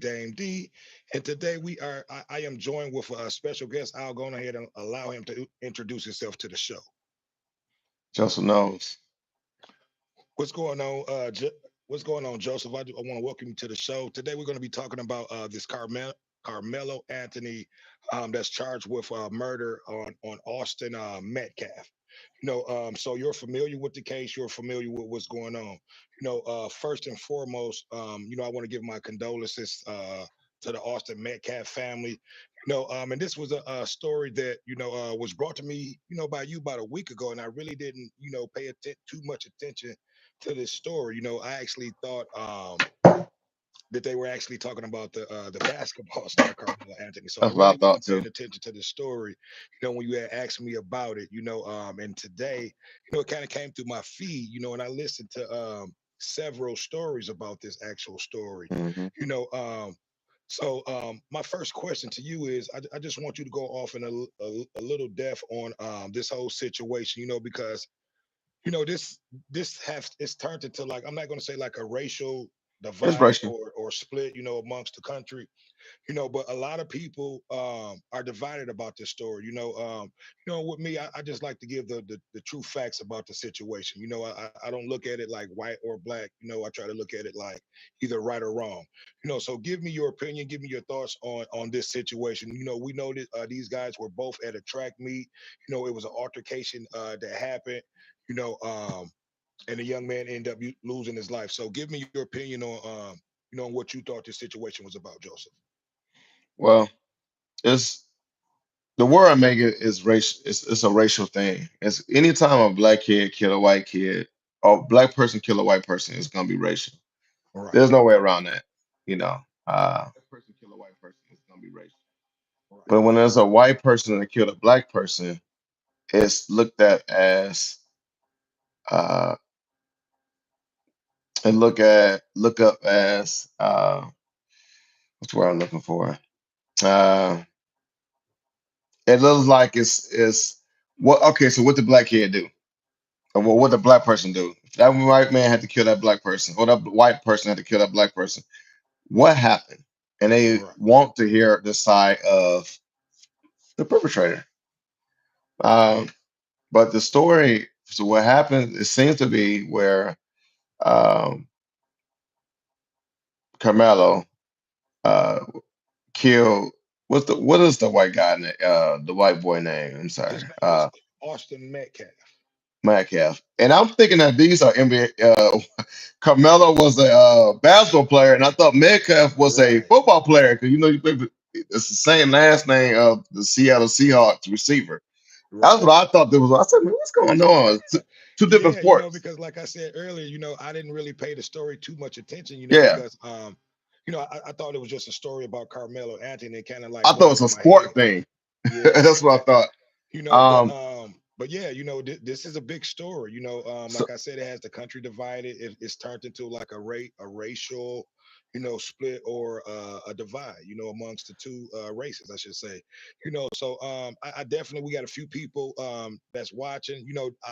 Dame D. And today I am joined with a special guest. I'll go ahead and allow him to introduce himself to the show. Joseph knows. What's going on? What's going on, Joseph? I want to welcome you to the show. Today we're going to be talking about this Carmelo Anthony that's charged with murder on Austin Metcalf. So you're familiar with the case. You're familiar with what's going on. First and foremost, I want to give my condolences to the Austin Metcalf family. And this was a story that was brought to me, by you about a week ago, and I really didn't, pay too much attention to this story. I actually thought that they were actually talking about the basketball star Carmelo Anthony. So I That's what I really thought wasn't too. paying attention to the story, when you had asked me about it, and today, it kind of came through my feed, and I listened to several stories about this actual story, Hmm. you know. My first question to you is I just want you to go off in a little depth on this whole situation, because this have it's turned into, like, I'm not going to say like a racial divide Inspiration. or split, amongst the country, but a lot of people are divided about this story. With me, I just like to give the true facts about the situation. I don't look at it like white or black. I try to look at it like either right or wrong. So give me your opinion, give me your thoughts on this situation. We know that these guys were both at a track meet. It was an altercation that happened. You know, um, and the young man ended up losing his life. So give me your opinion on on what you thought this situation was about, Joseph. Well, it's the word I make it is racial. It's a racial thing. It's anytime a black kid kill a white kid or a black person kill a white person, it's gonna be racial. Right, There's no way around that. You know, black person kill a white person, it's gonna be racial. right, But when there's a white person that killed a black person, it's looked at as uh, and look up as what's the word I'm looking for? Uh, it looks like it's what okay, so what the black kid do? Or what the black person do? If that white man had to kill that black person, or that white person had to kill that black person, what happened? And they right, want to hear the side of the perpetrator. Um, but the story, so what happened, it seems to be where um, Carmelo uh, killed. What is the white guy the white boy name? I'm sorry. His name is Austin Metcalf. Metcalf. And I'm thinking that these are NBA. Carmelo was a basketball player, and I thought Metcalf was a Right. football player because you play it's the same last name of the Seattle Seahawks receiver. That's Right. what I thought there was. I said, man, what's going on? Two different Yeah, sports. because like I said earlier, I didn't really pay the story too much attention, Yeah, because I thought it was just a story about Carmelo Anthony. It kind of like I went thought it was over a my head. sport thing. Yeah, That's what I thought. Um, but yeah, this is a big story. so Like I said, it has the country divided. It's turned into like a racial, split or a divide, amongst the two races, I should say. So I definitely we got a few people that's watching.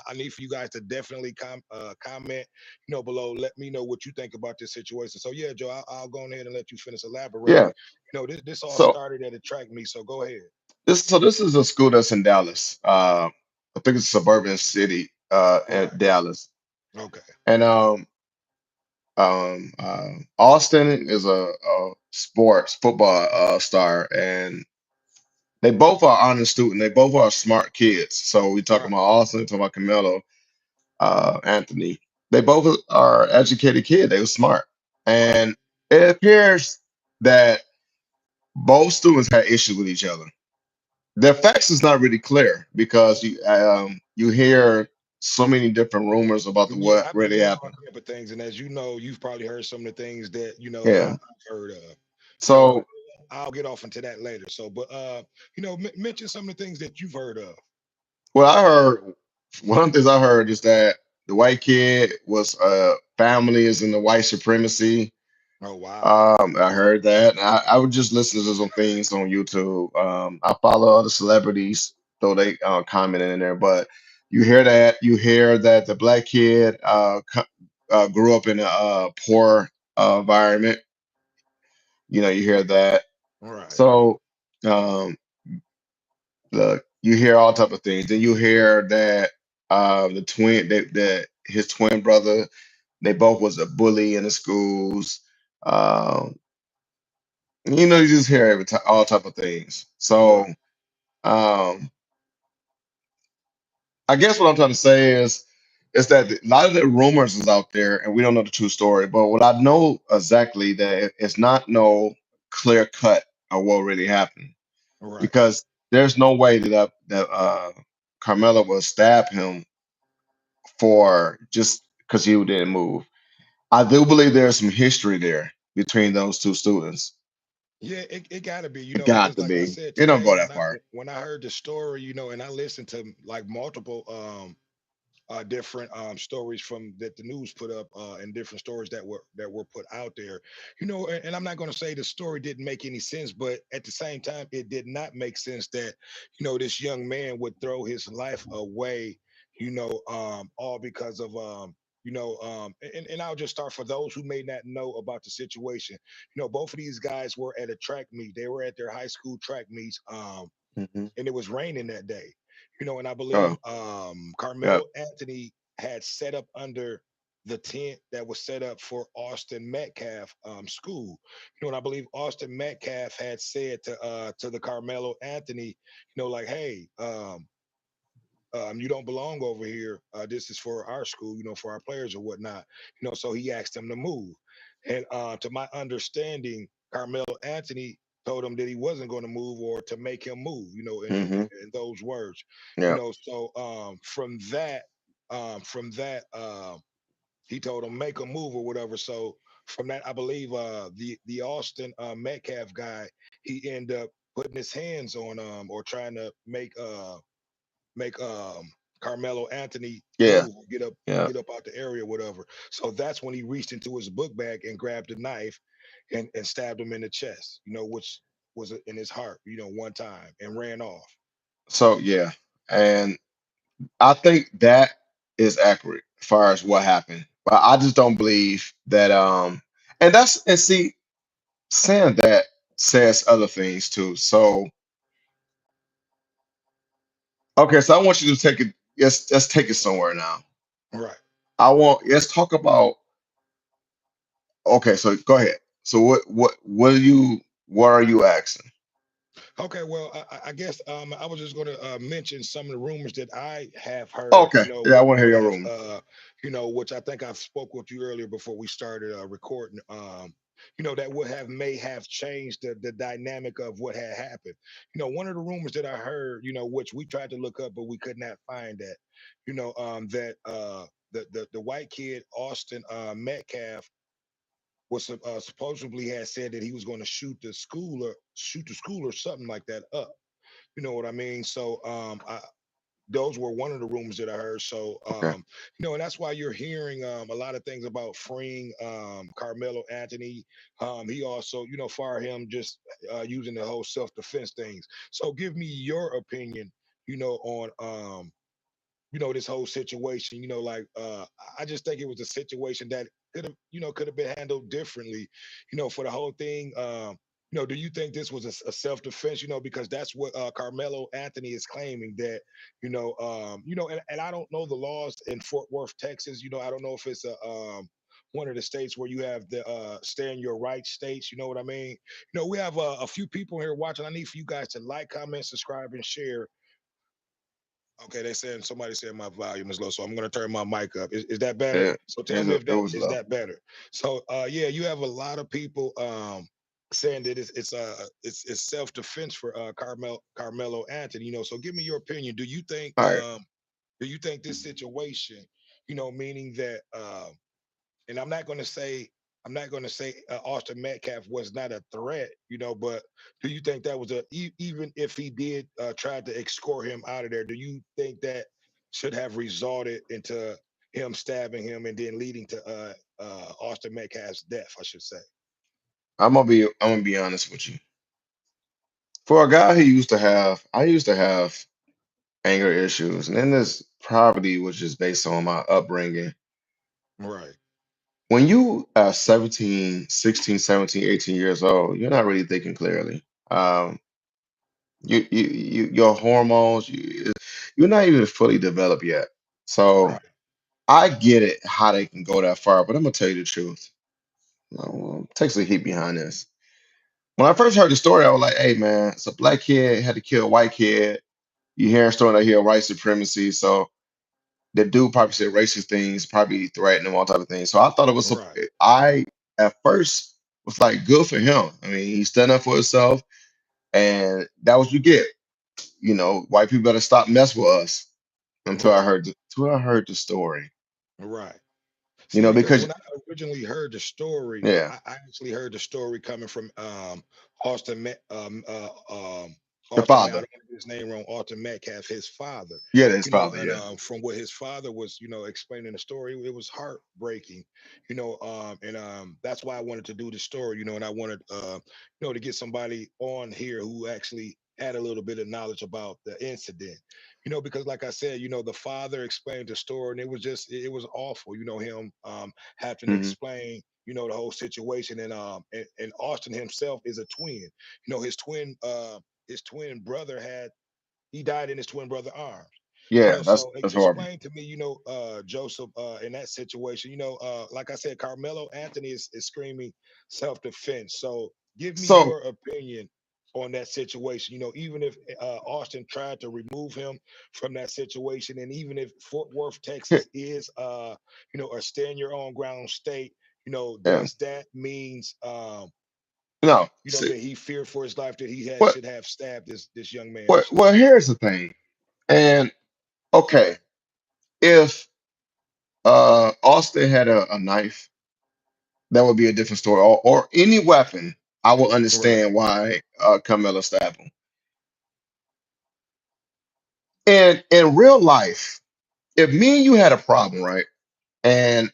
I need for you guys to definitely comment, below. Let me know what you think about this situation. So yeah, Joe, I'll go ahead and let you finish elaborating. yeah, This all so started at a track meet. So go ahead. this is a school that's in Dallas. I think it's a suburban city in Right. Dallas, Okay. and Austin is a sports football star, and they both are honest students. They both are smart kids. So we talking Right. about Austin, talking about Camelo, Anthony. They both are educated kids. They were smart, Right. and it appears that both students had issues with each other. The facts is not really clear because you hear so many different rumors about the Yeah, what I've been really hearing all happened. type of things, and as you know, you've probably heard some of the things that Yeah. I've heard of. But So I'll get off into that later. So, but mention some of the things that you've heard of. what I heard, one of the things I heard is that the white kid was family is in the white supremacy. Oh wow. I heard that. I would just listen to some things on YouTube. I follow other celebrities, though they commented in there. But you hear that. You hear that the black kid grew up in a poor environment. You hear that. Right. So um, look, you hear all type of things. Then you hear that the twin, that his twin brother, they both was a bully in the schools. Um, you just hear every time all type of things. So Right. um, I guess what I'm trying to say is that a lot of the rumors is out there, and we don't know the true story. But what I know exactly that it's not no clear cut of what really happened, Right. because there's no way that Carmelo will stab him for just because he didn't move. I do believe there's some history there between those two students. Yeah, it gotta be, It got because to like I be. said It don't today, go that far. when I heard the story, and I listened to like multiple different stories from that the news put up, and different stories that were put out there, and I'm not going to say the story didn't make any sense, but at the same time it did not make sense that this young man would throw his life away, all because of and I'll just start for those who may not know about the situation. Both of these guys were at a track meet. They were at their high school track meets, Hmm. and it was raining that day. And I believe Oh, yeah. Carmelo Anthony had set up under the tent that was set up for Austin Metcalf school. And I believe Austin Metcalf had said to the Carmelo Anthony, like, hey, you don't belong over here. This is for our school, for our players or whatnot. So he asked him to move. And to my understanding, Carmelo Anthony told him that he wasn't going to move or to make him move, Hmm. in those words. Yeah. So from that, he told him make a move or whatever. So from that, I believe the Austin Metcalf guy, he ended up putting his hands on or trying to make Carmelo Anthony Yeah. move, get up, Yeah. get up out the area, whatever. So that's when he reached into his book bag and grabbed a knife and stabbed him in the chest, which was in his heart, one time, and ran off. So yeah, and I think that is accurate as far as what happened. But I just don't believe that and see, saying that says other things too. So okay, so I want you to take it, let's take it somewhere now. Right. Let's talk about, okay, so go ahead. So what are you asking? Okay, well, I guess I was just going to mention some of the rumors that I have heard, Okay, yeah, I want to hear which your have, rumor. which I think I spoke with you earlier before we started recording. That would have may have changed the dynamic of what had happened. One of the rumors that I heard, which we tried to look up, but we could not find that, that the white kid Austin Metcalf was supposedly had said that he was going to shoot the school or something like that up. You know what I mean? So those were one of the rumors that I heard. So Okay. and that's why you're hearing a lot of things about freeing Carmelo Anthony. He also, fire him just using the whole self defense things. So give me your opinion, on this whole situation, like I just think it was a situation that could have been handled differently, for the whole thing. Do you think this was a self-defense, because that's what Carmelo Anthony is claiming that, and I don't know the laws in Fort Worth, Texas. I don't know if it's one of the states where you have the stay in your right states, you know what I mean? We have a few people here watching. I need for you guys to like, comment, subscribe, and share. Okay, they saying somebody said my volume is low, so I'm gonna turn my mic up. Is that better? Yeah, So tell me if it that was is low. that better. So yeah, you have a lot of people saying that it's self defense for Carmelo Anthony. So give me your opinion. All right. Do you think this situation, meaning that and I'm not going to say Austin Metcalf was not a threat, but do you think that was even if he did try to escort him out of there, do you think that should have resulted into him stabbing him and then leading to Austin Metcalf's death, I should say? I'm gonna be honest with you. For a guy who I used to have anger issues, and then this probably was just based on my upbringing. Right. when you are 17, 16, 17, 18 years old, you're not really thinking clearly. Um, your hormones, you're not even fully developed yet. So Right, I get it how they can go that far, but I'm gonna tell you the truth. Takes a heat behind this. When I first heard the story, I was like, "Hey, man, it's a black kid had to kill a white kid." You hear a story that here white supremacy, so the dude probably said racist things, probably threatened him, all type of things. So I thought it was. right, I at first was like, good for him. I mean, he's standing up for himself, and that was you get. White people better stop messing with us right, until I heard the story. right. See, because Because when I originally heard the story, yeah, I actually heard the story coming from Austin Met, the Austin. I don't father, want to get his name wrong. Austin Metcalf, his father. yeah, his father, And yeah. from what his father was, explaining the story, it was heartbreaking. And that's why I wanted to do the story. And I wanted, to get somebody on here who actually had a little bit of knowledge about the incident. Because like I said, the father explained the story, and it was awful. Him having to Hmm. explain, the whole situation, and Austin himself is a twin. His twin brother he died in his twin brother arms. Yeah, So that's horrible. explain to me, Joseph, in that situation, like I said, Carmelo Anthony is screaming self-defense. So give me So your opinion on that situation. Even if Austin tried to remove him from that situation, and even if Fort Worth, here, Texas is, a stand your own ground state, yeah, does that means, no. See, that he feared for his life, that he what, should have stabbed this young man what, himself? well, here's the thing. And okay, if Austin had a knife, that would be a different story. Or any weapon, I will Right, understand why Carmelo stabbed him. And in real life, if me and you had a problem, right? And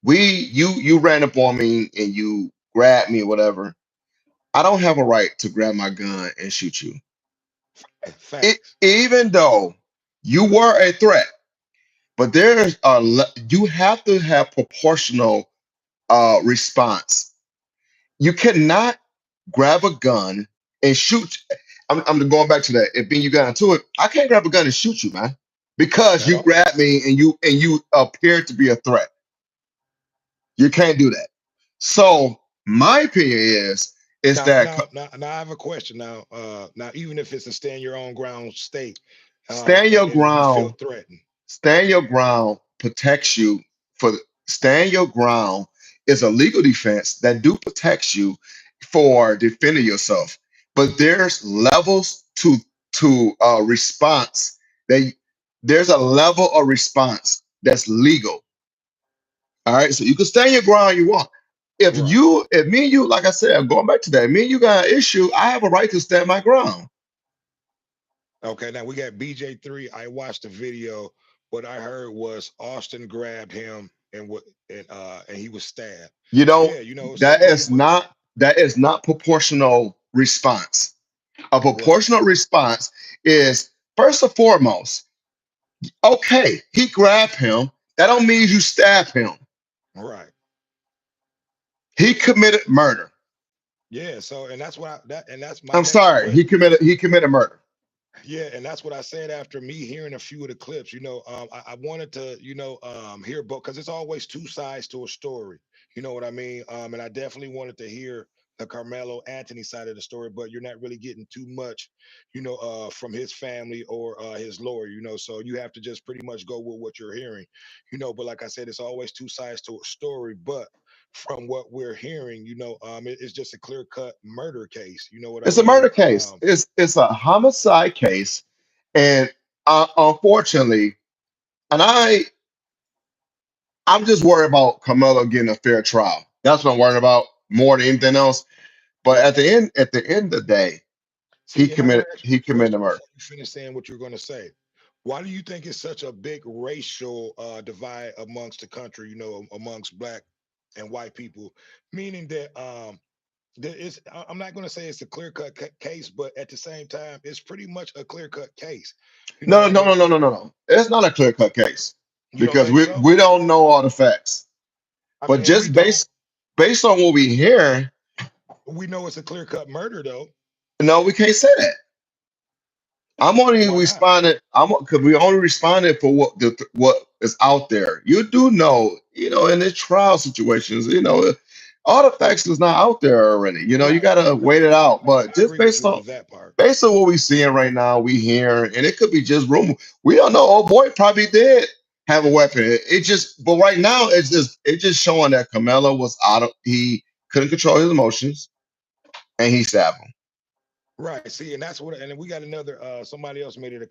you ran up on me and you grabbed me or whatever, I don't have a right to grab my gun and shoot you. facts. Even though you were a threat, but you have to have proportional response. You cannot grab a gun and shoot. I'm going back to that. If being you got into it, I can't grab a gun and shoot you, man, because At you all. grabbed me and you appear to be a threat. You can't do that. So my opinion is Now, that now, now, now, I have a question. Now, even if it's a stand your own ground state, stand your and you feel ground, threatened, stand your ground protects you for stand your ground is a legal defense that do protects you for defending yourself. But there's levels to response that there's a level of response that's legal. All right, so you can stand your ground you want. right? If me and you, like I said, going back to that, me and you got an issue, I have a right to stand my ground. Okay. Now we got BJ3. I watched the video. What I heard was Austin grabbed him and he was stabbed. You don't, Yeah. So that is not proportional response. A right, proportional response is first and foremost, okay, he grabbed him. That don't mean you stab him. right. He committed murder. Yeah. So and that's what that's my I'm next sorry, question. he committed murder. Yeah, and that's what I said after me hearing a few of the clips. I wanted to, hear both because it's always two sides to a story. You know what I mean? And I definitely wanted to hear the Carmelo Anthony side of the story, but you're not really getting too much, from his family or his lawyer. So you have to just pretty much go with what you're hearing. But like I said, it's always two sides to a story. But from what we're hearing, it's just a clear cut murder case. You know what I It's a mean? murder case. It's a homicide case, and unfortunately, and I'm just worried about Carmelo getting a fair trial. That's what I'm worried about more than anything else. But at the end of the day, he See, and I want committed to ask you he a committed question murder. before you finish saying what you're going to say. Why do you think it's such a big racial divide amongst the country? Amongst black and white people, meaning that I'm not going to say it's a clear cut case, but at the same time, it's pretty much a clear cut case. You know No, what I no, no, mean? no, no, no, no. It's not a clear cut case You don't because think we so? we don't know all the facts. I But mean, and we just don't. based on what we hear, We know it's a clear cut murder, though. no, we can't say that. I'm only Why not? responding. I'm because we only responded for what is out there. You do know, in the trial situations, all the facts is not out there already. You Right. gotta No, wait it out. But I just agree with you on that part. based on what we seeing right now, we hear, and it could be just rumor. We don't know. Oh boy, probably did have a weapon. It just, but right now, it's just showing that Carmelo was out of he couldn't control his emotions and he stabbed him. Right. See, and that's what, and then we got another. Somebody else made it a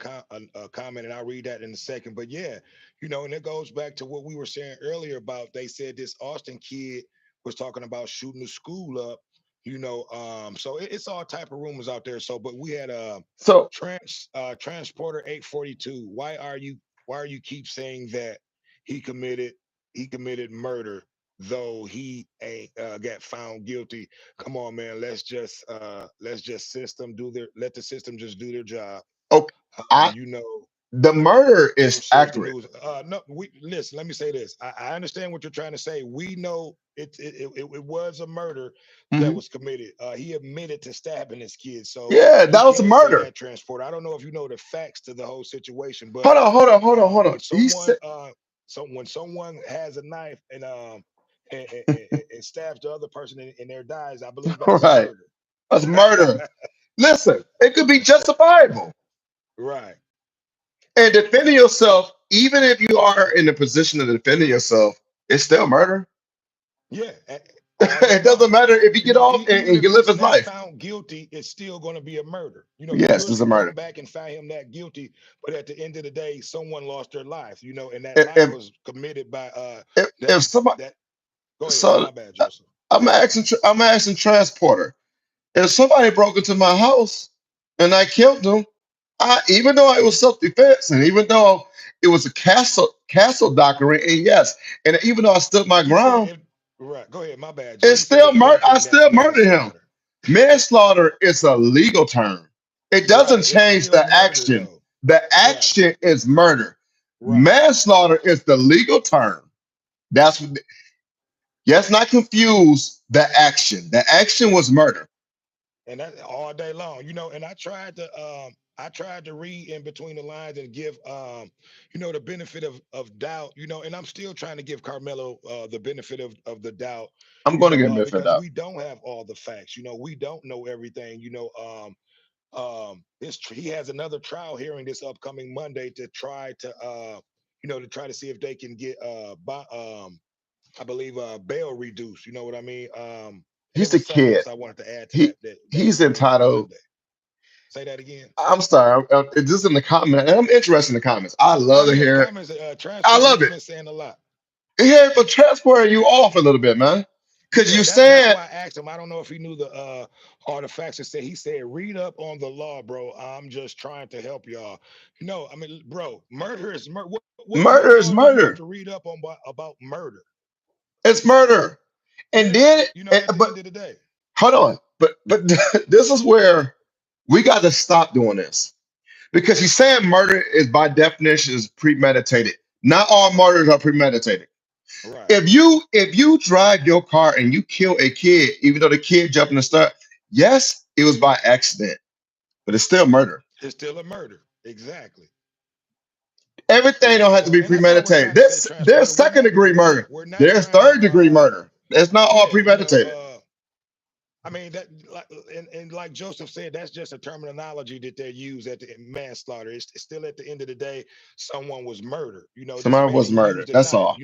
comment, and I'll read that in a second. But yeah, and it goes back to what we were saying earlier about. They said this Austin kid was talking about shooting the school up. So it's all type of rumors out there. So, but we had a So transporter 842. Why are you keep saying that he committed he committed murder, though he ain't got found guilty? Come on, man. Let's just let the system just do their job. okay, I You know, the murder they will is share the accurate. news. No, we listen. Let me say this. I understand what you're trying to say. We know it was a murder that Mhm. was committed. He admitted to stabbing his kid, so Yeah, we that was a can say murder. that transport. I don't know if you know the facts to the whole situation, but Hold on, hold on, hold on, hold on. when He someone said, when someone has a knife and stabs the other person and there dies, I believe all that's a right, murder. that's murder. Listen, it could be justifiable. Right. And defending yourself, even if you are in the position of defending yourself, it's still murder. Yeah, all day It doesn't long. matter if you get off and Even you if live he's his not life. found guilty, it's still going to be a murder. Yes, Jury it's a can come murder. back and find him not guilty, but at the end of the day, someone lost their life. And that If life if was committed by that if somebody, that. Go ahead. so My bad, Joseph. I'm asking transporter. If somebody broke into my house and I killed them, even though it was self-defense and even though it was a castle doctrine, and yes, and even though I stood my He said ground, if Right. Go ahead. My bad, Joe. it's He said still if murder. I anything, that's still murdered him. manslaughter. Manslaughter is a legal term. It doesn't Right. It's change still the murder action. though. The Right. action is murder. Right. Manslaughter is the legal term. That's what. Let's not confuse the action. The action was murder. And that all day long, and I tried to read in between the lines and give the benefit of doubt, and I'm still trying to give Carmelo the benefit of the doubt, I'm going to get benefit because out. we don't have all the facts, we don't know everything, he has another trial hearing this upcoming Monday to try to see if they can get I believe bail reduced. You know what I mean? And it He's a was something kid. else I wanted to add to He that he's hearing on entitled. Monday. Say that again. I'm sorry. It's just in the comment. And I'm interested in the comments. I Oh love to yeah, the hear it. comments. I Transporter, love he's it. been saying a lot. Here for transporting you off a little bit, man. Because Yeah, you that's said why I asked him. I don't know if he knew the artifacts. He said, read up on the law, bro. I'm just trying to help y'all. I mean, bro, murder is murder. What murder is law do you have murder. to read up on about murder? It's murder. And Yeah, then, at the but end of the day. hold on. But this is where we got to stop doing this because he's saying murder is by definition is premeditated. Not all murders are premeditated. Right. If you drive your car and you kill a kid, even though the kid jumped in the start, yes, it was by accident, but it's still murder. It's still a murder. Exactly. Everything don't have to be And that's all we're premeditated. trying to say, There's transporter. second degree murder. We're not There's trying to third degree murder. It's not all yeah, premeditated. I mean that, and like Joseph said, that's just a terminology that they use at the manslaughter. It's still at the end of the day, someone was murdered. Just Somebody meaning was he used murdered. a That's knife. all.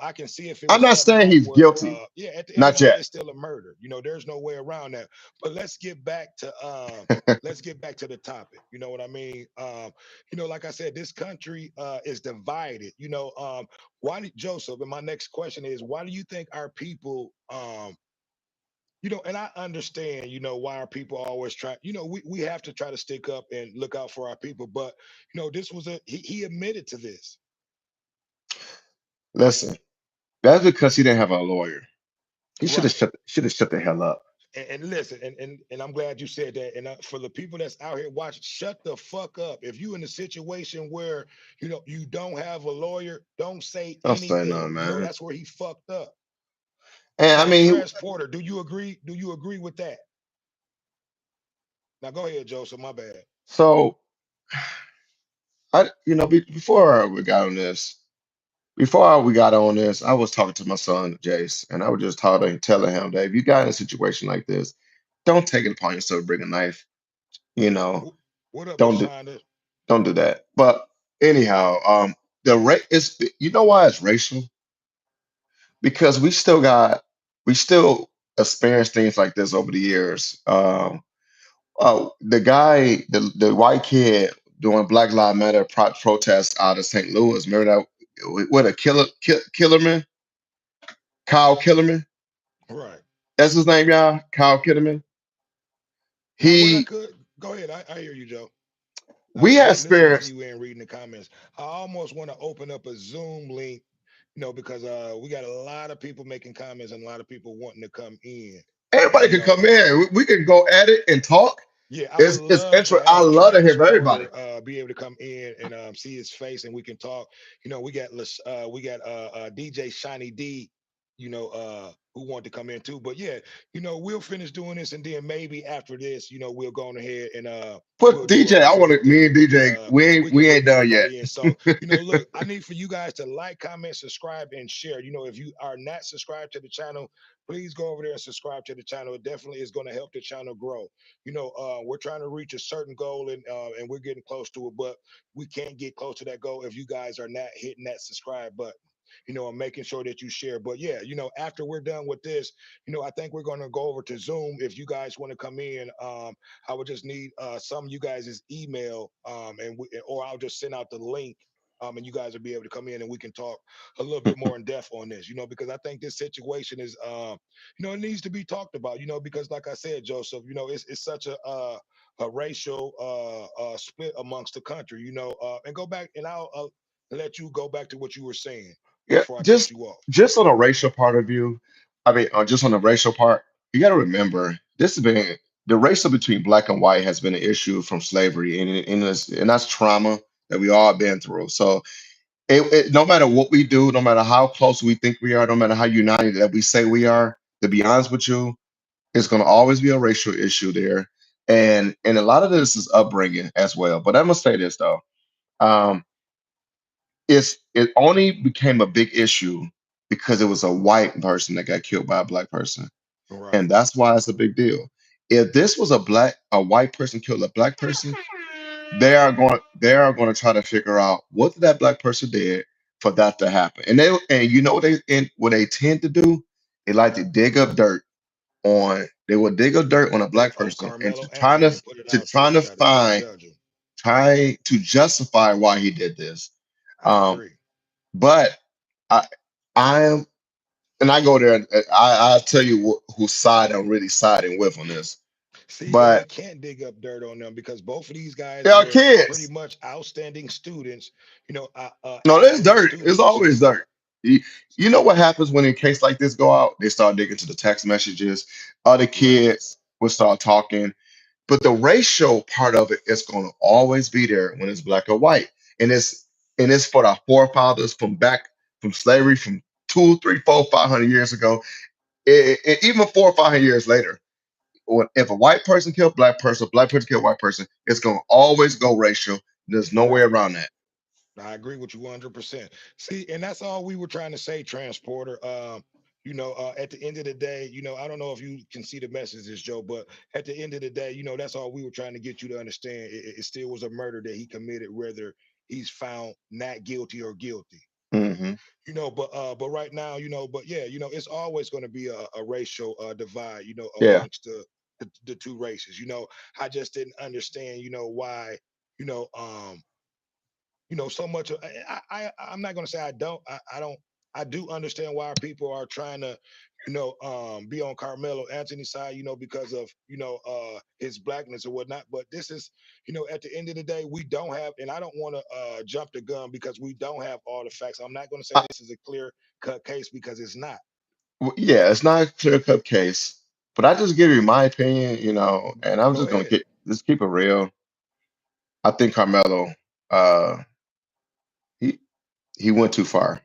I can see if it I'm was not something saying like he's where, guilty. yeah, at the end of Not the day, yet. it's still a murder. There's no way around that. But let's get back to the topic. You know what I mean? Like I said, this country is divided. Why did Joseph? And my next question is, why do you think our people and I understand, why our people always try, we have to try to stick up and look out for our people. But, this was he admitted to this. Listen, that's because he didn't have a lawyer. He Right. should have shut the hell up. And listen, and I'm glad you said that. And for the people that's out here watching, shut the fuck up. If you in a situation where, you don't have a lawyer, don't say Don't say anything. nothing, man. That's where he fucked up. And I So mean, transporter, do you agree? Do you agree with that? Now go ahead, Joseph. My bad. so before we got on this, I was talking to my son Jace, and I was just telling him that if you got in a situation like this, don't take it upon yourself to bring a knife. You know, Wh- What up, don't do Lashonda? don't do that. But anyhow, the rate is why it's racial, because we still experience things like this over the years. The white kid doing Black Lives Matter protests out of St. Louis. Remember that? What a Killerman, Kyle Killerman. Right. That's his name, y'all. Kyle Killerman. Now, what I He could go ahead. I hear you, Joe. I We was have listening to experienced. you and reading the comments. I almost want to open up a Zoom link, because we got a lot of people making comments and a lot of people wanting to come in. Everybody You can know, come in. We can go at it and talk. yeah, I would It's love to I have love to hear from everybody. Transporter be able to come in and see his face and we can talk. We got DJ Shiny D, who wanted to come in too. But yeah, we'll finish doing this and then maybe after this, we'll go on ahead and Put we'll do DJ. a I want Zoom to. Me thing and DJ. we can We bring ain't done yet. everybody in. So, look, I need for you guys to like, comment, subscribe, and share. If you are not subscribed to the channel, please go over there and subscribe to the channel. It definitely is going to help the channel grow. We're trying to reach a certain goal and we're getting close to it, but we can't get close to that goal if you guys are not hitting that subscribe button. And making sure that you share. But yeah, after we're done with this, I think we're going to go over to Zoom. If you guys want to come in, I would just need some of you guys' email, or I'll just send out the link. And you guys will be able to come in and we can talk a little bit more in depth on this, because I think this situation is, it needs to be talked about, because like I said, Joseph, it's such a racial split amongst the country, and go back and I'll let you go back to what you were saying Yeah, before I cut you off. just on a racial part of view. I mean, just on the racial part, you got to remember this has been the racial between black and white has been an issue from slavery, and that's trauma that we all been through. So no matter what we do, no matter how close we think we are, no matter how united that we say we are, to be honest with you, it's going to always be a racial issue there, and a lot of this is upbringing as well. But I'm gonna say this though. Um, it only became a big issue because it was a white person that got killed by a black person, Right. and that's why it's a big deal. If this was a white person killed a black person, they are going to try to figure out what that black person did for that to happen. And what they tend to do, they like to dig up dirt on they will dig up dirt on a Yep. black On person and Carmelo Anthony and put it out there and judge him. try to justify why he did this. I Um, agree. but I I and I go there and I'll tell you whose side I'm really siding with on this. See, and they But can't dig up dirt on them because both of these guys there are were pretty kids. much outstanding students, No, there's athletic dirt. There's students, always dirt. You, you know what happens when a case like this go out? They start digging to the text messages. Other Right. kids will start talking. But the racial part of it is going to always be there when it's black or white. And it's for our forefathers from slavery from 2, 3, 4, 500 years ago. Even 4 or 500 years later, if a white person killed black person killed white person, it's going to always go racial. There's no way Right. around that. I agree with you 100%. See, and that's all we were trying to say, Transporter. At the end of the day, I don't know if you can see the messages, Joe, but at the end of the day, that's all we were trying to get you to understand. It still was a murder that he committed, whether he's found not guilty or guilty. Hmm. But right now, but yeah, it's always going to be a racial divide, Yeah. amongst the two races. I just didn't understand, why, you know, um, so much I'm not going to say I don't. I do understand why people are trying to be on Carmelo Anthony's side, because of his blackness or whatnot. But this is, at the end of the day, we don't have, and I don't want to jump the gun because we don't have all the facts. I'm not going to say I, this is a clear cut case because it's not. yeah, it's not a clear cut case, but I just give you my opinion, and I'm Go just gonna ahead. just keep it real. I think Carmelo, uh, he he went too far.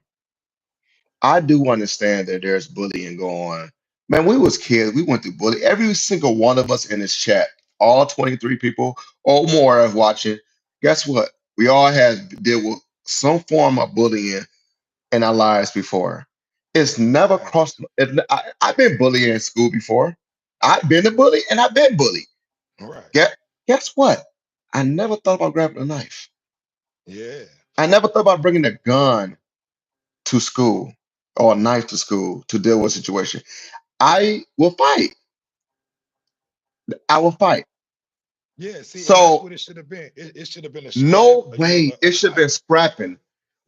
I do understand that there's bullying going on. Man, we was kids. We went through bullying. Every single one of us in this chat, all 23 people or more of watching, guess what? We all had deal with some form of bullying in our lives before. It's never crossed. Facts. I've been bullied in school before. I've been a bully and I've been bullied. Right. Guess what? I never thought about grabbing a knife. Yeah. I never thought about bringing a gun to school or a knife to school to deal with a situation. I will fight. I will fight. Yeah. See, and that's So what it should have been. It should have been a scrap, no you know, way a it should have been fight. scrapping.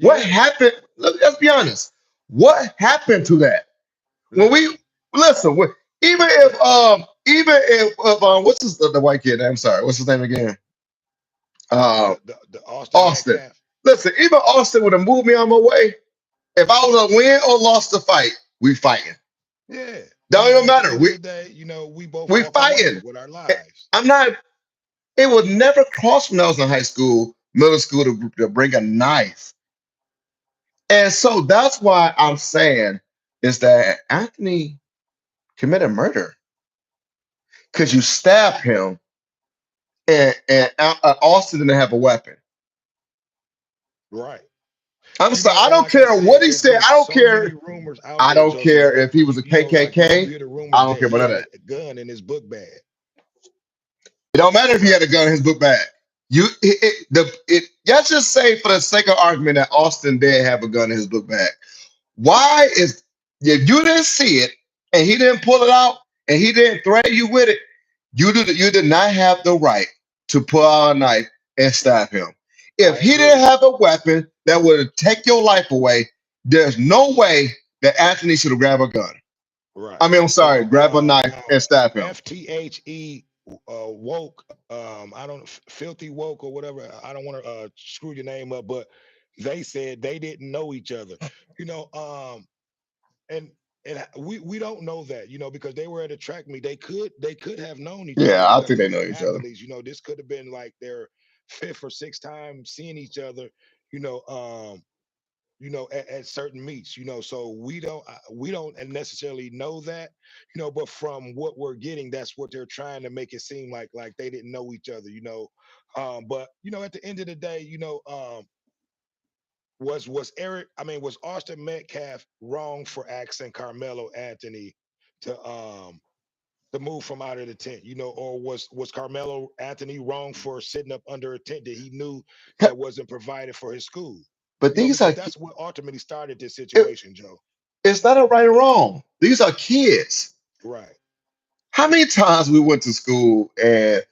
What Yeah. happened? Let's be honest. What happened to that? When we Listen, listen, even if what's the white kid? I'm sorry, what's his name again? Uh, the Austin Austin. Metcalf. Listen, even Austin would have moved me on my way. If I was a win or lost the fight, we fighting. Yeah. Don't even At the matter. end of the day, we both We walk away fighting. with our lives. I'm not. It would never cross when I was in high school, middle school to bring a knife. And so that's why I'm saying is that Anthony committed murder because you stabbed him and Austin didn't have a weapon. Right. I'm sorry. I And don't like I care said, what he there's said. been I don't so many care. rumors out I there, don't Joseph, care that if he was a like you KKK. hear the I rumors don't that care he about none had of a that. gun in his book bag. It don't matter if he had a gun in his book bag. Let's just say for the sake of argument that Austin did have a gun in his book bag. Why is if you didn't see it and he didn't pull it out and he didn't threaten you with it, you did not have the right to pull out a knife and stab him. If I he didn't agree. have a weapon that would take your life away, there's no way that Anthony should have grabbed a gun. Right. I mean, I'm sorry, grab a knife Now and stab him. FTHE woke, I don't filthy woke or whatever. I don't want to screw your name up, but they said they didn't know each other. You know, and we don't know that, because they were at a track meet. They could have known each other Yeah, I because think they these know are each other. athletes. This could have been like their fifth or sixth time seeing each other. You know, at certain meets. So we don't necessarily know that. But from what we're getting, that's what they're trying to make it seem like they didn't know each other. But at the end of the day, was Austin Metcalf wrong for asking Carmelo Anthony to move from out of the tent, or was Carmelo Anthony wrong for sitting up under a tent that he knew that wasn't provided for his school? But these Because are that's what ultimately started this it, situation, Joe. it's not a right or wrong. These are kids. Right. How many times we went to school and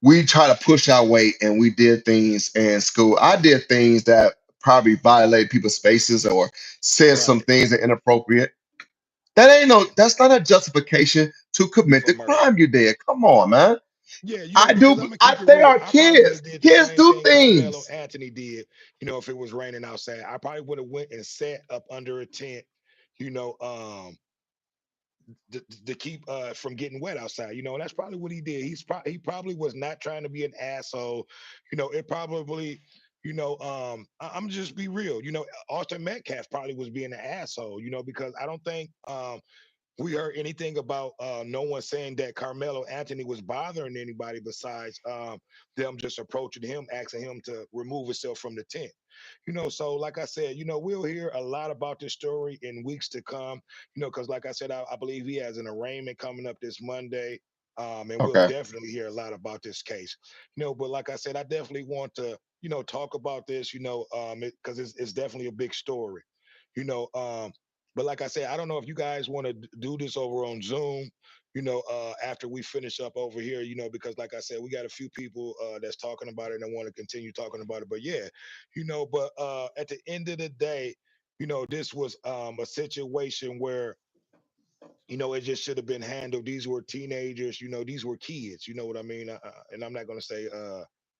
we try to push our weight and we did things in school. I did things that probably violate people's spaces or said some Right. things that are inappropriate. That's not a justification to commit For the murder. crime you did. Come on, man. Yeah, I because do. I'm gonna keep it They real. are I probably would have kids. did the Kids same do thing Carmelo things. Anthony did. If it was raining outside, I probably would have went and sat up under a tent. You know, to keep from getting wet outside. And that's probably what he did. He probably was not trying to be an asshole. It probably. I'm just be real. Austin Metcalf probably was being an asshole. Because I don't think we heard anything about no one saying that Carmelo Anthony was bothering anybody besides them just approaching him, asking him to remove himself from the tent. So like I said, we'll hear a lot about this story in weeks to come. Because like I said, I believe he has an arraignment coming up this Monday. And we'll Okay. definitely hear a lot about this case. But like I said, I definitely want to, talk about this, because it's definitely a big story. You know, but like I said, I don't know if you guys want to do this over on Zoom, after we finish up over here, because like I said, we got a few people that's talking about it and I want to continue talking about it. But yeah, but at the end of the day, this was a situation where it just should have been handled. These were teenagers, these were kids, you know what I mean? And I'm not going to say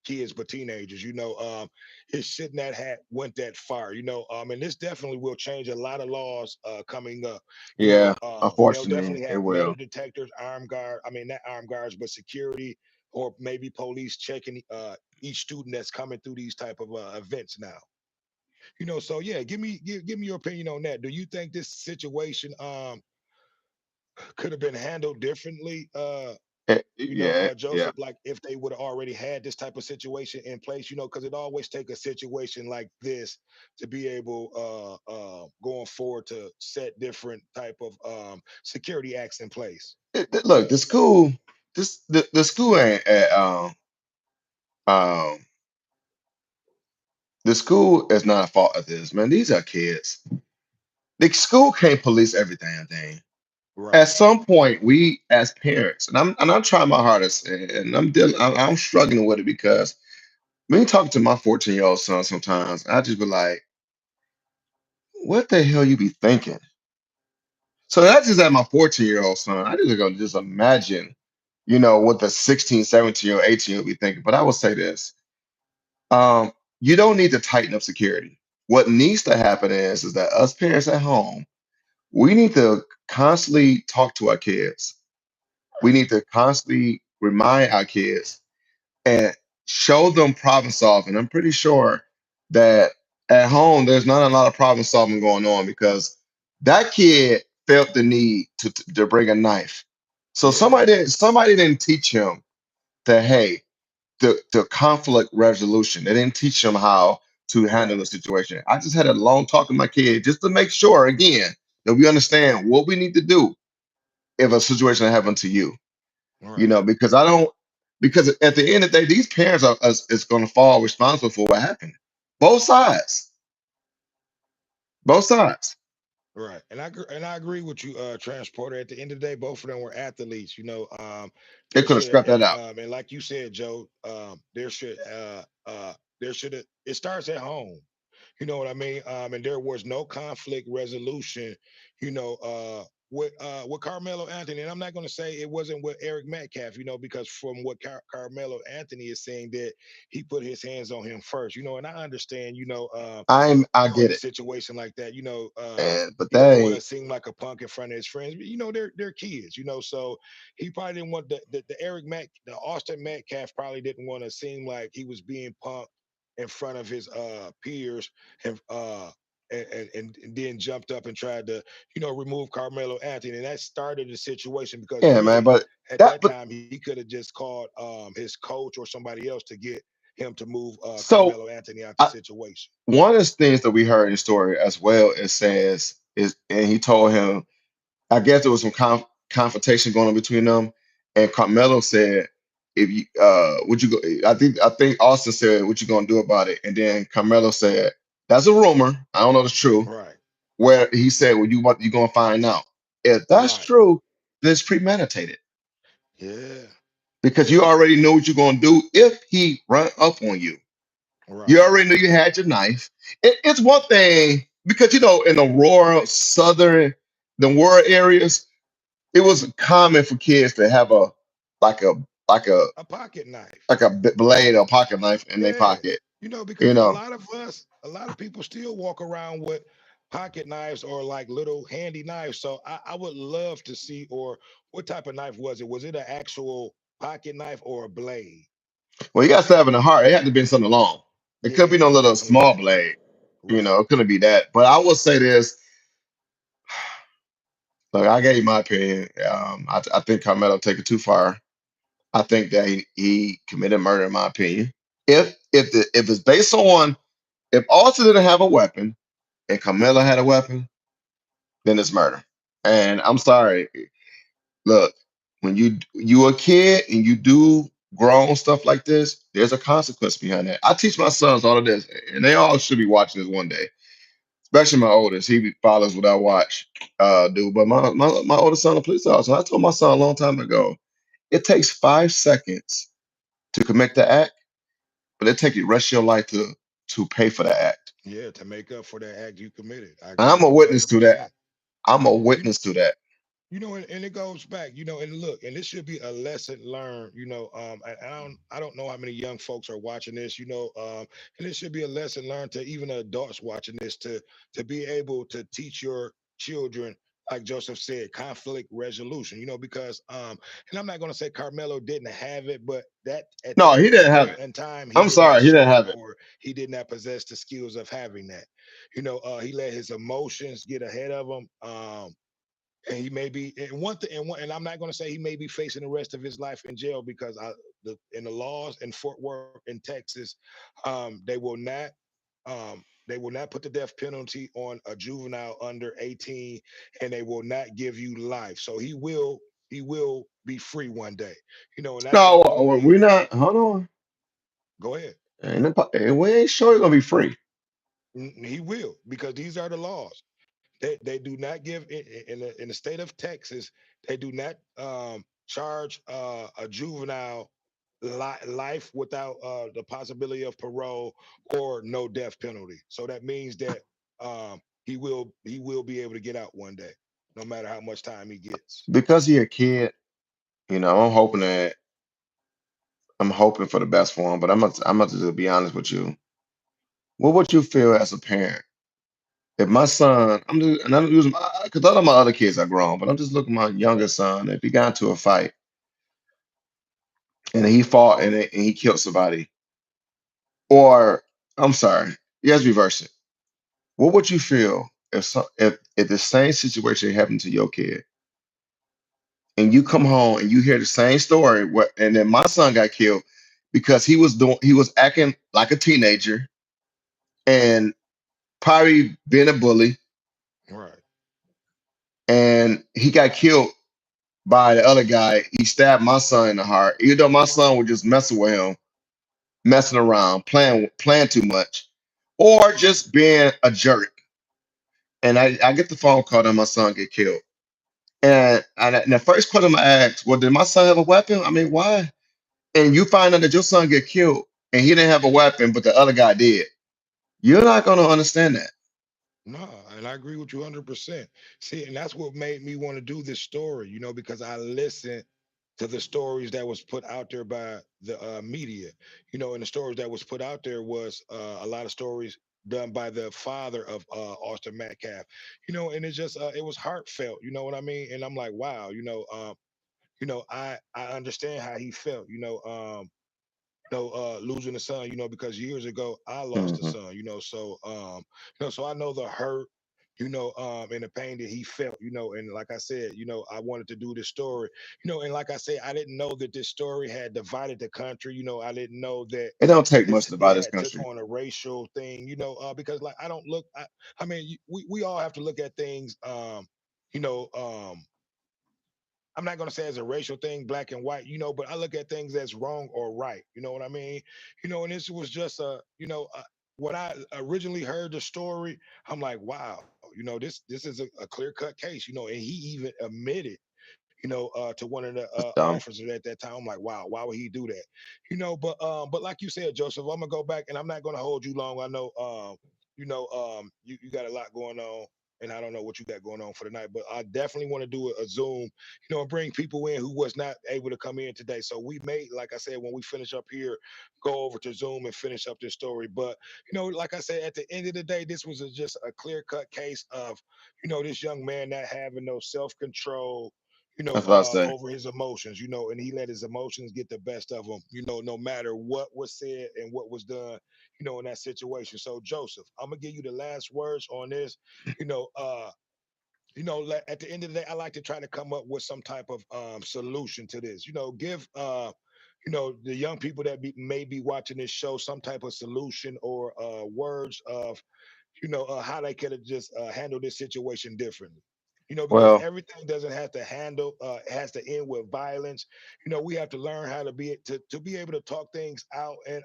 kids, but teenagers, it shouldn't have went that far, and this definitely will change a lot of laws coming up. Yeah. They'll Unfortunately, definitely it have metal will. detectors, not armed guards, but security, or maybe police checking each student that's coming through these type of events now. So yeah, give me your opinion on that. Do you think this situation could have been handled differently? Yeah, yeah. Joseph, like if they would have already had this type of situation in place, because it always take a situation like this to be able going forward to set different type of security acts in place. Look, the school, the school ain't at um the school is not a fault of this, man. These are kids. The school can't police everything, thing. At Right, some point, we as parents, and I'm trying my hardest, and I'm struggling with it because me talking to my 14-year-old son sometimes, I just be like, what the hell you be thinking? So that's just at my 14-year-old son. I just gonna just imagine, what the 16, 17-year-old, 18-year-old be thinking. But I will say this. You don't need to tighten up security. What needs to happen is that us parents at home, we need to constantly talk to our kids. We need to constantly remind our kids and show them problem solving. I'm pretty sure that at home there's not a lot of problem solving going on because that kid felt the need to bring a knife. So yeah, somebody didn't teach him that, hey, the conflict resolution. They didn't teach him how to handle the right, situation. I just had a long talk with my kid just to make sure again that we understand what we need to do if a situation happened to you. right. Because I don't because at the end of the day, these parents are is going to fall responsible for what happened. Both sides, both sides. Right, and I agree with you, Transporter. At the end of the day, both of them were athletes. They There could have should scrapped that out. and like you said, Joe, there should it starts at home. You know what I mean? And there was no conflict resolution, with Carmelo Anthony. And I'm not going to say it wasn't with Eric Metcalf, because from what Carmelo Anthony is saying that he put his hands on him first, and I understand, I in get a it, situation like that, and but he that didn't want to ain't. seem like a punk in front of his friends. But they're kids, so he probably didn't want the Austin Metcalf probably didn't want to seem like he was being punked in front of his peers and and then jumped up and tried to remove Carmelo Anthony, and that started the situation because Yeah, man. really But at that that but time he could have just called his coach or somebody else to get him to move so Carmelo Anthony out the I, situation. one of the things that we heard in the story as well, it says is, and he told him, I guess there was some confrontation going on between them, and Carmelo said, "If you would you go?" I think Austin said, "What you gonna do about it?" And then Carmelo said, "That's a rumor. I don't know if it's true." Right, Where he said, "Well, you gonna find out if that's right, true? Then it's premeditated yeah, because you already know what you're gonna do if he run up on you. You right. already knew you had your knife. It's one thing because in the rural southern, the rural areas, it was common for kids to have a like a like a A pocket knife. like a blade or pocket knife in their Yeah. pocket. Because You know, a lot of people still walk around with pocket knives or like little handy knives. So I would love to see, or what type of knife was it? Was it an actual pocket knife or a blade? well, you got to have in the heart. It had to be something long. It could be no Yeah, little small yeah, blade. right, It couldn't be that. But I will say this. Look, I gave you my opinion. I think Carmelo take it too far. I think that he committed murder, in my opinion. If it's based on if Austin didn't have a weapon and Carmelo had a weapon, then it's murder. And I'm sorry. Look, when you a kid and you do grown stuff like this, there's a consequence behind that. I teach my sons all of this, and they all should be watching this one day. Especially my oldest, follows what I watch, do. But my oldest son, a police officer. I told my son a long time ago, it takes 5 seconds to commit the act, but it takes the rest of your life to pay for the act. yeah. To make up for that act you committed, I And agree I'm a with you witness hundred to that. percent. I'm a witness to that. And it goes back, and look, and this should be a lesson learned, I don't know how many young folks are watching this, and it should be a lesson learned to even adults watching this to be able to teach your children like Joseph said, conflict resolution. Because and I'm not going to say Carmelo didn't have it, but that at No, that he didn't have point it. in time he I'm did not sorry, he didn't show it, have it. or he did not possess the skills of having that. He let his emotions get ahead of him. And he may be and one thing and I'm not going to say he may be facing the rest of his life in jail because in the laws in Fort Worth in Texas, they will not put the death penalty on a juvenile under 18, and they will not give you life. So he will be free one day. And that's the No, only. we're not. Hold on. Go ahead. We ain't sure he's gonna be free. He will, because these are the laws. They do not give in the state of Texas. They do not charge a juvenile life without the possibility of parole or no death penalty. So that means that he will be able to get out one day, no matter how much time he gets. Because he a kid, I'm hoping for the best for him, but I'm gonna just be honest with you. What would you feel as a parent if my son, and I'm using because all of my other kids are grown, but I'm just looking at my youngest son. If he got into a fight and he fought and he killed somebody, or I'm sorry, let's reverse it. What would you feel if the same situation happened to your kid and you come home and you hear the same story, and then my son got killed because he was acting like a teenager and probably being a bully, Right. and he got killed by the other guy. He stabbed my son in the heart, even though my son was just messing with him, messing around, playing too much, or just being a jerk. And I get the phone call that my son get killed. And the first question I asked, well, did my son have a weapon? I mean, why? And you find out that your son get killed and he didn't have a weapon, but the other guy did. You're not going to understand that. No, and I agree with you 100%. See, and that's what made me want to do this story, because I listened to the stories that was put out there by the media, and the stories that was put out there was a lot of stories done by the father of Austin Metcalf, and it was heartfelt, you know what I mean? And I'm like, wow, I understand how he felt, losing a son, because years ago I lost a Hmm. son, so I know the hurt, and the pain that he felt, and like I said, I wanted to do this story, and like I said, I didn't know that this story had divided the country, I didn't know that It don't take much this to it buy this had took country. on a racial thing, because like I mean, we all have to look at things, you know, um, I'm not going to say as a racial thing, black and white, but I look at things as wrong or right. You know what I mean? And this was just when I originally heard the story, I'm like, wow, this is a clear cut case, and he even admitted, to one of the That's dumb. officers at that time. I'm like, wow, why would he do that? But like you said, Joseph, I'm gonna go back and I'm not gonna hold you long. I know, you got a lot going on, and I don't know what you got going on for the night, but I definitely want to do a Zoom, and bring people in who was not able to come in today. So we may, like I said, when we finish up here, go over to Zoom and finish up this story. But like I said, at the end of the day, this was just a clear cut case of, this young man not having no self control, That's what I say. over his emotions, and he let his emotions get the best of him, no matter what was said and what was done, in that situation. So, Joseph, I'm gonna give you the last words on this. You know, uh, at the end of the day, I like to try to come up with some type of solution to this. Give the young people that may be watching this show some type of solution or words of how they could have just handled this situation differently. Because Well, everything doesn't have to has to end with violence. We have to learn how to be able to talk things out and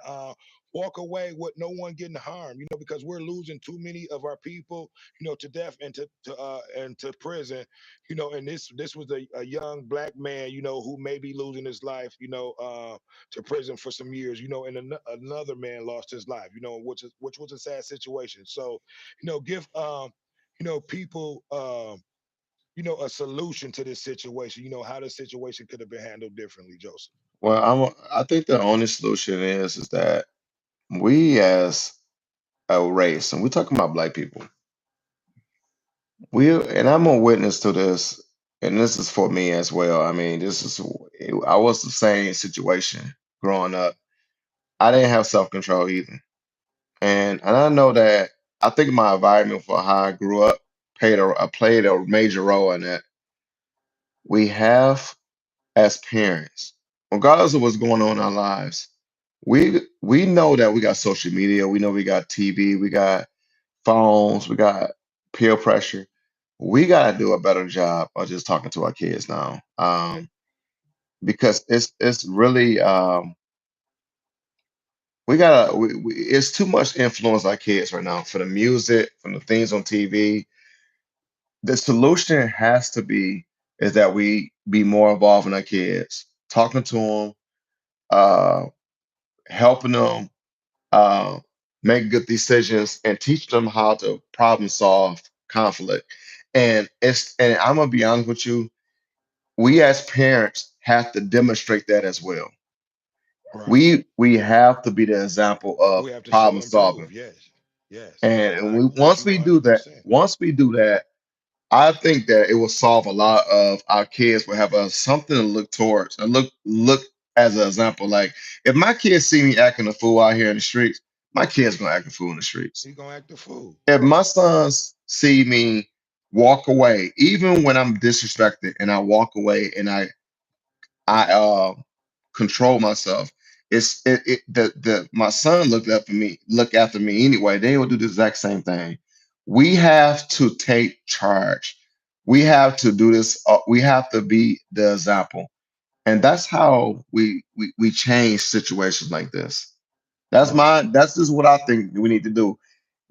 walk away with no one getting harmed. Because we're losing too many of our people, to death and to prison. And this was a young black man, who may be losing his life, to prison for some years, and another man lost his life, which was a sad situation. So, give people a solution to this situation, how the situation could have been handled differently, Joseph. I think the only solution is that we as a race, and we're talking about black people, We and I'm a witness to this, and this is for me as well. I mean, this is I was the same situation growing up. I didn't have self-control either. And I know that I think my environment for how I grew up played a major role in that. We have as parents, regardless of what's going on in our lives, we know that we got social media, we know we got TV, we got phones, we got peer pressure. We gotta do a better job of just talking to our kids now. Because it's really it's too much influence on our kids right now for the music, from the things on TV. The solution has to be is that we be more involved in our kids, talking to them, uh, helping them uh, make good decisions, and teach them how to problem solve conflict. And I'm gonna be honest with you, we as parents have to demonstrate that as well. Right. We have to be the example of We have to show problem and prove. solving. Yes. Yes. And I we agree with you 100%. once we do that, I think that it will solve a lot of our kids will have something to look towards and look as an example. Like if my kids see me acting a fool out here in the streets, my kids gonna act a fool in the streets. He gonna act the fool. If my sons see me walk away, even when I'm disrespected and I walk away and I control myself. It the my son look after me anyway. They will do the exact same thing. We have to take charge. We have to do this. We have to be the example, and that's how we change situations like this. Right. That's just what I think we need to do.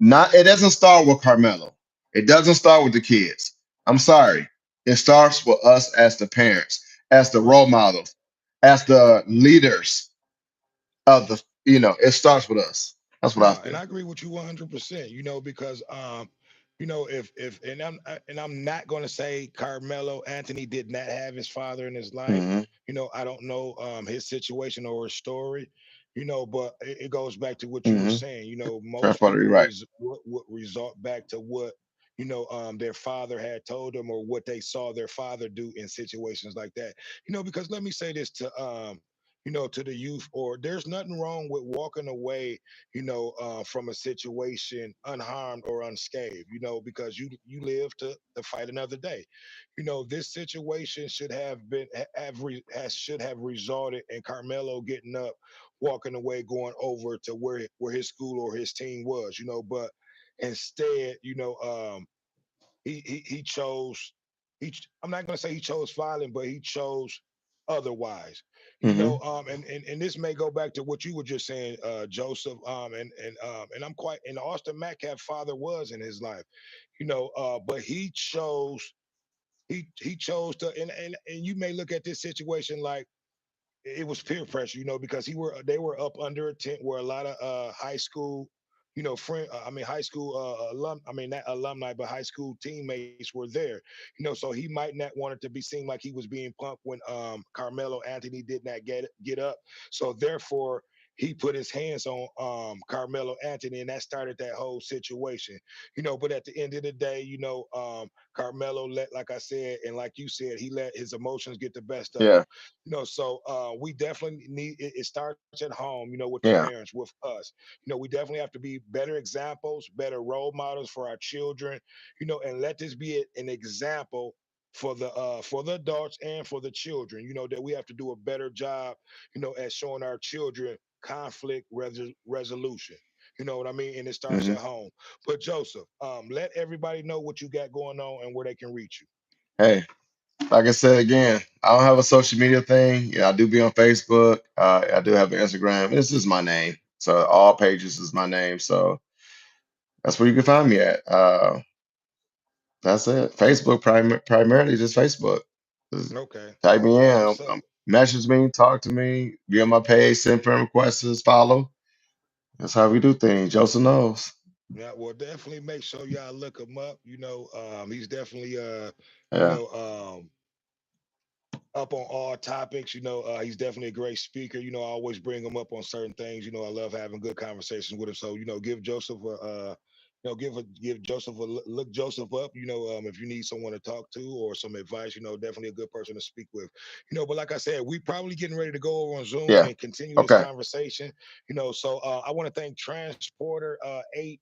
Not it doesn't start with Carmelo. It doesn't start with the kids. I'm sorry. It starts with us as the parents, as the role models, as the leaders of the it starts with us. That's what I No, and think. I agree with you 100%. Because and I'm not going to say Carmelo Anthony did not have his father in his life. Hmm. I don't know his situation or his story. But it goes back to what you were Hmm. saying. Most Grandfather, you're people right. would resort back to what their father had told them or what they saw their father do in situations like that. Because let me say this to the youth, or there's nothing wrong with walking away from a situation unharmed or unscathed, because you live to fight another day. This situation should have been have re, has should have resulted in Carmelo getting up, walking away, going over to where his school or his team was, but instead, he chose I'm not going to say he chose violence, but he chose otherwise. Hmm. And this may go back to what you were just saying, Joseph. And I'm quite and Austin Metcalf father was in his life, but he chose to, and you may look at this situation like it was peer pressure, because they were up under a tent where a lot of high school, high school not alumni, but high school teammates were there, so he might not want it to be seen like he was being punked when Carmelo Anthony did not get up, so therefore he put his hands on Carmelo Anthony, and that started that whole situation, but at the end of the day, Carmelo like I said, and like you said, he let his emotions get the best of him. Yeah. So we definitely need it starts at home, with the Yeah. parents, with us. We definitely have to be better examples, better role models for our children, and let this be an example for the adults and for the children, that we have to do a better job, at showing our children conflict resolution. You know what I mean? And it starts Hmm. at home. But Joseph, let everybody know what you got going on and where they can reach you. Hey, like I said again, I don't have a social media thing. Yeah, I do be on Facebook. I do have an Instagram. This is my name. So all pages is my name. So that's where you can find me at. That's it. Facebook primarily just Facebook. Just Okay. type me in, So message me, talk to me, be on my page, send friend requests, follow. That's how we do things. Joseph knows. yeah, well, definitely make sure y'all look him up. He's definitely Yeah. up on all topics. He's definitely a great speaker. I always bring him up on certain things. I love having good conversations with him. So give Joseph give Joseph look Joseph up. If you need someone to talk to or some advice, definitely a good person to speak with. But like I said, we probably getting ready to go over on Zoom Yeah. and continue this Okay. conversation. So I want to thank Transporter 8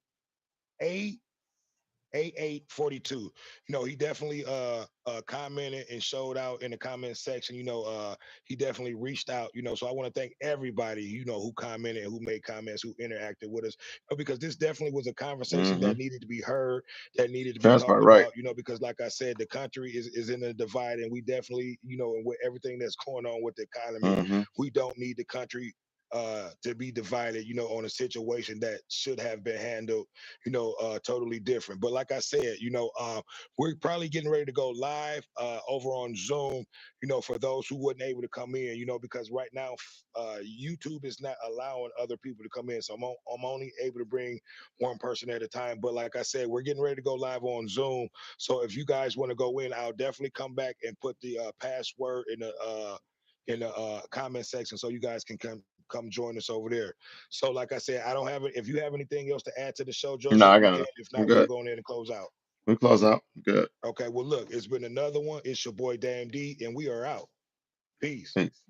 8842. He definitely commented and showed out in the comment section. He definitely reached out. So I want to thank everybody, who commented, who made comments, who interacted with us. Because this definitely was a conversation Mm-hmm. that needed to be heard, that needed to be Transport, talked right. about. Because like I said, the country is in a divide, and we definitely, and with everything that's going on with the economy, Mm-hmm. we don't need the country to be divided, on a situation that should have been handled, totally different. But like I said, we're probably getting ready to go live over on Zoom, for those who wasn't able to come in, because right now YouTube is not allowing other people to come in. So I'm only able to bring one person at a time. But like I said, we're getting ready to go live on Zoom. So if you guys want to go in, I'll definitely come back and put the password in the comment section so you guys can come join us over there. So, like I said, I don't have it. If you have anything else to add to the show, No, Joseph, I you got can. it. If I'm not, we'll good. go in there and close out. We close out. Good. Okay. Well, look, it's been another one. It's your boy Dan D, and we are out. Peace. Peace.